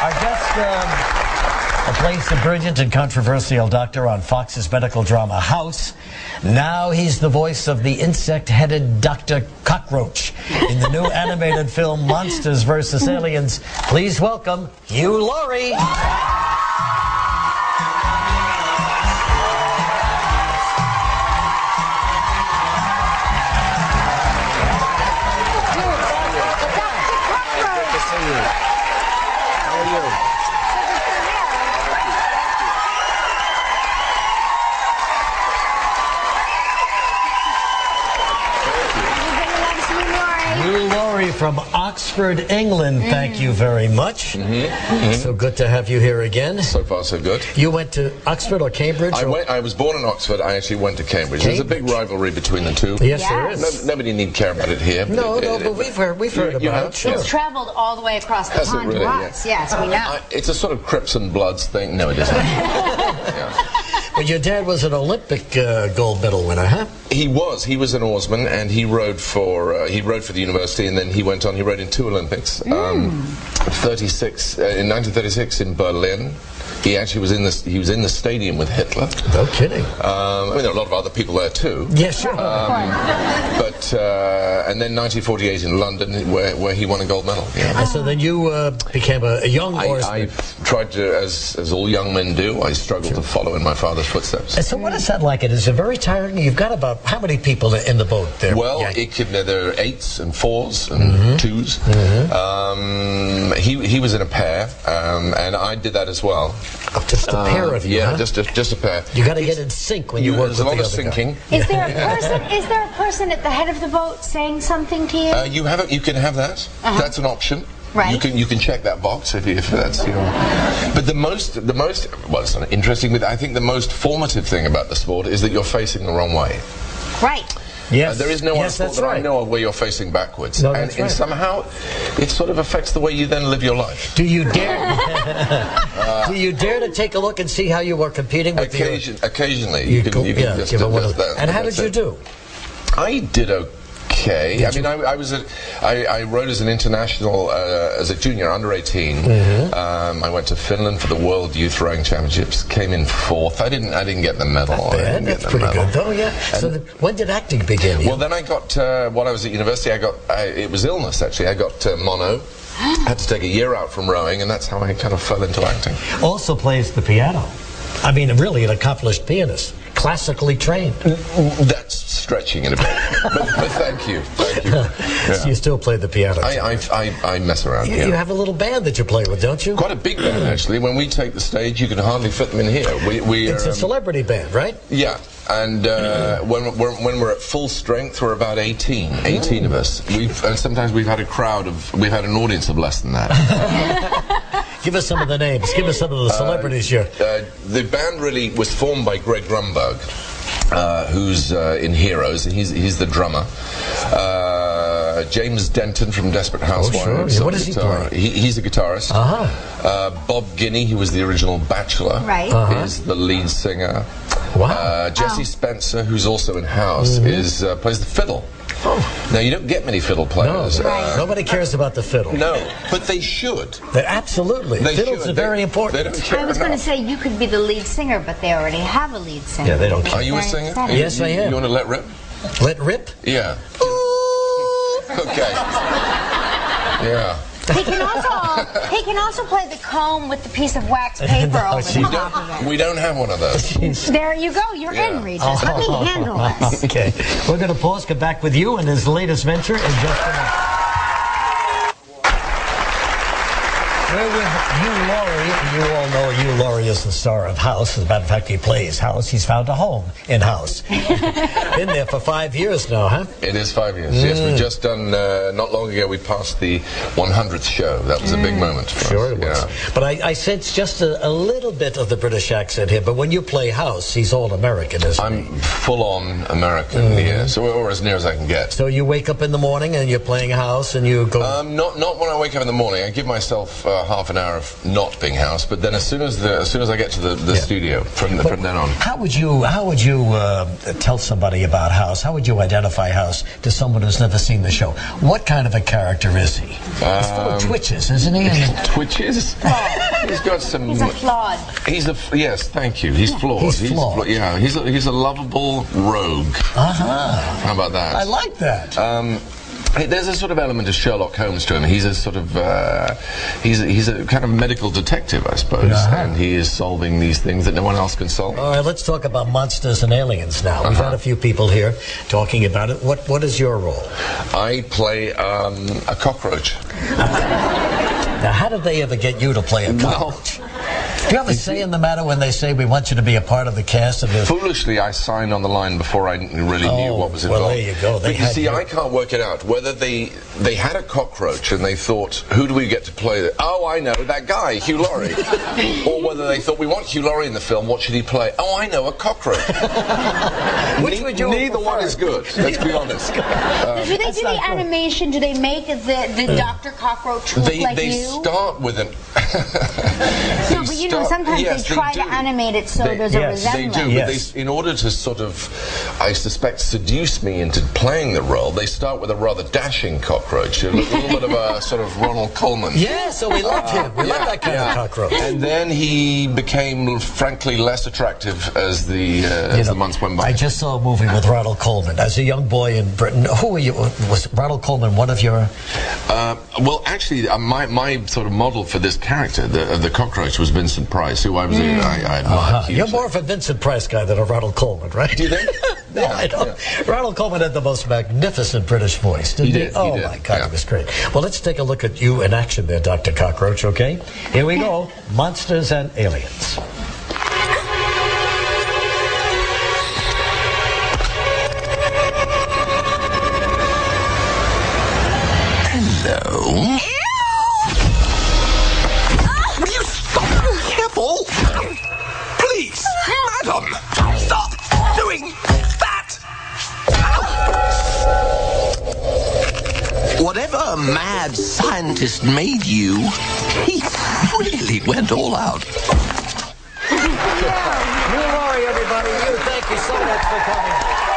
Our guest replaced the brilliant and controversial doctor on Fox's medical drama House. Now he's the voice of the insect-headed Dr. Cockroach in the new animated film Monsters vs. Aliens. Please welcome Hugh Laurie. From Oxford, England. Thank you very much. So good to have you here again. So far, so good. You went to Oxford or Cambridge? I was born in Oxford. I actually went to Cambridge. There's a big rivalry between the two. Yes, there is. Nobody need care about it here. No, but we've heard about it. Sure. It's traveled all the way across the pond to us. Yes, we know. It's a sort of Crips and Bloods thing. No, it isn't. But your dad was an Olympic gold medal winner, huh? He was. He was an oarsman, and he rode for the university, and then he went on. He rode in 2 Olympics. 1936 in Berlin. He actually was in the stadium with Hitler. No kidding. I mean, there are a lot of other people there too. Yes, sure. And then 1948 in London, where he won a gold medal. Yeah. And so then you became a young oarsman. I tried to, as all young men do, I struggled to follow in my father's footsteps. And so what is that like? It is very tiring. You've got about how many people in the boat there? Well, there are 8s and 4s and 2s. He was in a pair, and I did that as well. Oh, just a pair of you, yeah, huh? just a pair. You got to get in sync when you work with the other guy. There's a lot of syncing. Is there a person at the head of the boat saying something to you? You can have that. That's an option. Right. You can check that box if that's your. But the most well, it's not interesting, but I think the most formative thing about the sport is that you're facing the wrong way. Right. Yes. There is no other sport that I know of where you're facing backwards. No, and somehow it sort of affects the way you then live your life. Do you dare? Do you dare to take a look and see how you were competing with occasionally. You can just give that. And how did you do? I did okay. I mean, I rode as an international as a junior, under 18. I went to Finland for the World Youth Rowing Championships. Came in 4th. I didn't get the medal. That's pretty good, though. Yeah. So when did acting begin? Well, then I got while I was at university. It was illness actually. I got mono. Had to take a year out from rowing, and that's how I kind of fell into acting. Also plays the piano. I mean, really an accomplished pianist. Classically trained. That's stretching it a bit, but thank you. Yeah. So you still play the piano? I mess around. You have a little band that you play with, don't you? Quite a big band, actually. When we take the stage, you can hardly fit them in here. It's a celebrity band, right? Yeah. And when we're at full strength, we're about 18 of us. And sometimes we've had an audience of less than that. Give us some of the names. Give us some of the celebrities here. The band really was formed by Greg Grunberg, who's in Heroes. He's the drummer. James Denton from Desperate Housewives. What does he play? He's a guitarist. Bob Guinea, who was the original Bachelor, is the lead singer. Wow. Jesse Spencer, who's also in House, plays the fiddle. Now, you don't get many fiddle players. No, nobody cares about the fiddle. No, but they should. Absolutely. Fiddles are very important. They don't care I was going to say you could be the lead singer, but they already have a lead singer. Yeah, they don't care. Are you a singer? Yes, I am. You want to let rip? Let rip? Yeah. Okay. Yeah. He can also play the comb with the piece of wax paper over the top of it. We don't have one of those. There you go. You're in, Regis. Let me handle this. Okay. We're going to pause, come back with you and his latest venture in just a minute. We're with Hugh Laurie. You all know Hugh Laurie is the star of House. As a matter of fact, he plays House. He's found a home in House. Been there for 5 years now, huh? It is 5 years, yes. We've just done, not long ago, we passed the 100th show. That was a big moment for us. Sure it was. Yeah. But I sense just a little bit of the British accent here. But when you play House, he's all American, isn't he? I'm full-on American, yeah. So, or as near as I can get. So you wake up in the morning and you're playing House and you go... Not when I wake up in the morning. I give myself about half an hour of not being House, but then as soon as I get to the studio, from then on. How would you tell somebody about House? How would you identify House to someone who's never seen the show? What kind of a character is he? He's full of twitches, isn't he? Twitches? He's got some. He's a flawed. Yes, thank you. He's flawed. He's flawed. Yeah, he's a lovable rogue. How about that? I like that. There's a sort of element of Sherlock Holmes to him. He's a sort of he's a kind of medical detective, I suppose, and he is solving these things that no one else can solve. All right, let's talk about monsters and aliens now. We've had a few people here talking about it. What is your role? I play a cockroach. Now, how did they ever get you to play a cockroach? Do you have a say in the matter when they say we want you to be a part of the cast of this? Foolishly, I signed on the line before I really knew what was involved. Well, there you go. But you see, I can't work it out. Whether they had a cockroach and they thought, who do we get to play that? Oh, I know, that guy, Hugh Laurie. Or whether they thought, we want Hugh Laurie in the film, what should he play? Oh, I know, a cockroach. Which would you Neither prefer? one is good, let's be honest. Do they do the animation? Do they make the Dr. Cockroach look like they you? start with an... No, but you know, sometimes they try to animate it so there's a resemblance. They do, but in order to sort of, I suspect, seduce me into playing the role, they start with a rather dashing cockroach, a little bit of a sort of Ronald Colman. Yeah, so we love him. We love that kind of cockroach. And then he became, frankly, less attractive as the months went by. I just saw a movie with Ronald Colman. As a young boy in Britain, who were you? Was Ronald Colman one of your... well, actually, my sort of model for this character, the cockroach, was Vincent Price, who I was I admired. You're more of a Vincent Price guy than a Ronald Colman, right? Do you think? No, I don't. Yeah. Ronald Colman had the most magnificent British voice, didn't he? Oh, my God, it was great. Well, let's take a look at you in action there, Dr. Cockroach, okay? Here we go. Monsters and Aliens. Hello? Will you stop? Careful! Please, madam, stop doing that! Whatever mad scientist made you, he really went all out. Hugh Laurie, everybody. Thank you so much for coming.